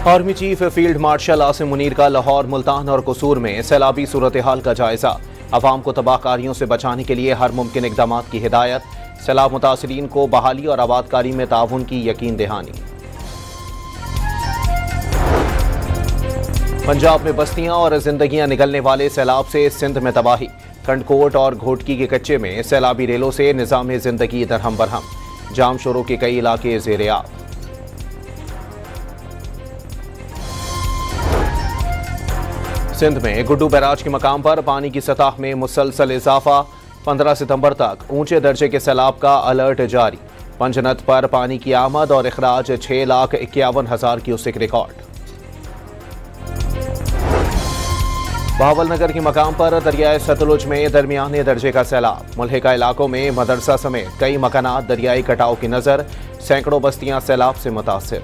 Army chief field marshal Asim Munir का लाहौर, मुल्तान और कसूर में सैलाबी सूरत हाल का जायजा। अवाम को तबाहकारियों से बचाने के लिए हर मुमकिन इकदाम की हिदायत। सैलाब मुतासरीन को बहाली और आबादकारी में ताउन की यकीन दहानी। पंजाब में बस्तियां और जिंदगियां निगलने वाले सैलाब से सिंध में तबाही। कंडकोट और घोटकी के कच्चे में सैलाबी रेलों से निजाम जिंदगी दरहम बरहम। जाम शोरों के कई इलाके ज़ेर-ए-आब। सिंध में गुड्डू बैराज के मकाम पर पानी की सतह में मुसलसल इजाफा। 15 सितंबर तक ऊंचे दर्जे के सैलाब का अलर्ट जारी। पंजनत पर पानी की आमद और इखराज 6,51,000 क्यूसेक रिकॉर्ड। बहावलनगर के मकाम पर दरियाए सतलुज में दरमियाने दर्जे का सैलाब। मुल्हिका इलाकों में मदरसा समेत कई मकानात दरियाई कटाव की नजर। सैकड़ों बस्तियां सैलाब से मुतासिर।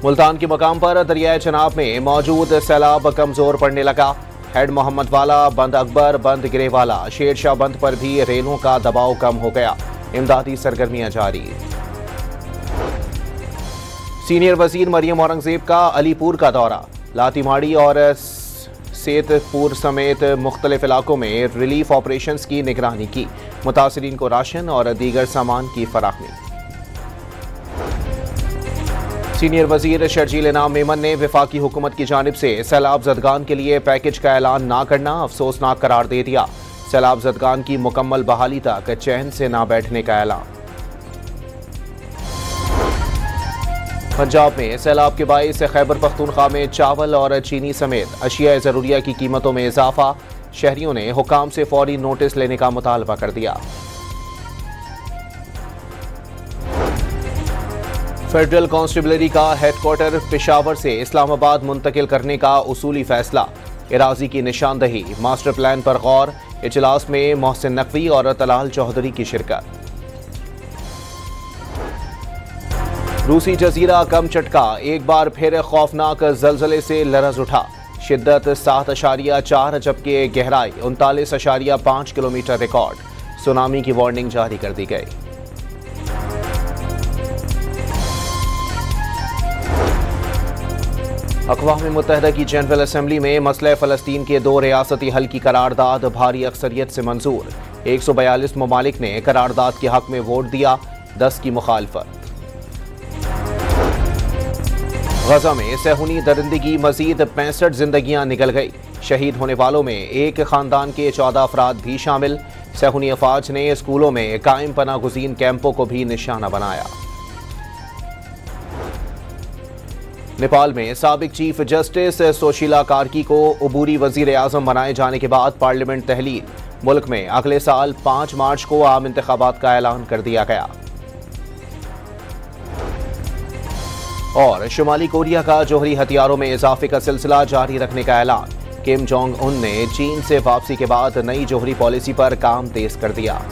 मुल्तान के मकाम पर दरियाए चनाब में मौजूद सैलाब कमजोर पड़ने लगा। हेड मोहम्मद वाला, बंद अकबर, बंद गिरेवाला, शेरशाह बंद पर भी रेलों का दबाव कम हो गया। इमदादी सरगर्मियां जारी। सीनियर वजीर मरियम औरंगजेब का अलीपुर का दौरा। लातीमाड़ी और सेतपुर समेत मुख्तलिफ इलाकों में रिलीफ ऑपरेशंस की निगरानी की। मुतासरीन को राशन और दीगर सामान की फराहमी। सीनियर वजीर शर्जील इनाम मेमन ने वफाकी हुकूमत की जानिब से सैलाब जदगान के लिए पैकेज का ऐलान ना करना अफसोसनाक करार दे दिया। सैलाब जदगान की मुकम्मल बहाली तक चैन से ना बैठने का ऐलान। पंजाब में सैलाब के बाइस खैबर पख्तूनख्वा में चावल और चीनी समेत अशिया ज़रूरिया की कीमतों में इजाफा। शहरियों ने हुकाम से फौरी नोटिस लेने का मुतालबा कर दिया। फेडरल कांस्टेबलरी का हेडक्वार्टर पेशावर से इस्लामाबाद मुंतकिल करने का उसूली फैसला। इराजी की निशानदही, मास्टर प्लान पर गौर। इजलास में मोहसिन नकवी और तलाल चौधरी की शिरकत। रूसी जजीरा कम चटका, एक बार फिर खौफनाक जलजले से लरज उठा। शिद्दत 7.4 जबकि गहराई 39.5 किलोमीटर रिकॉर्ड। सुनामी की वार्निंग जारी कर दी गई। अक़वाम मुत्तहिदा की जनरल असम्बली में मसले फ़लस्तीन के 2 रियासती हल की करारदाद भारी अक्सरियत से मंजूर। 142 ममालिक ने करारदाद के हक में वोट दिया, 10 की मुखालफत। गजा में सहूनी दरिंदगी, मजीद 65 जिंदगियां निकल गई। शहीद होने वालों में एक खानदान के 14 अफराद भी शामिल। सहूनी अफवाज ने स्कूलों में कायम पना गुज़ीन कैंपों को भी निशाना बनाया। नेपाल में साबिक चीफ जस्टिस सुशीला कार्की को अबूरी वजीर आजम बनाए जाने के बाद पार्लियामेंट तहलील। मुल्क में अगले साल 5 मार्च को आम इंतखाबात का ऐलान कर दिया गया। और शुमाली कोरिया का जोहरी हथियारों में इजाफे का सिलसिला जारी रखने का ऐलान। किम जोंग उन ने चीन से वापसी के बाद नई जोहरी पॉलिसी पर काम तेज कर दिया।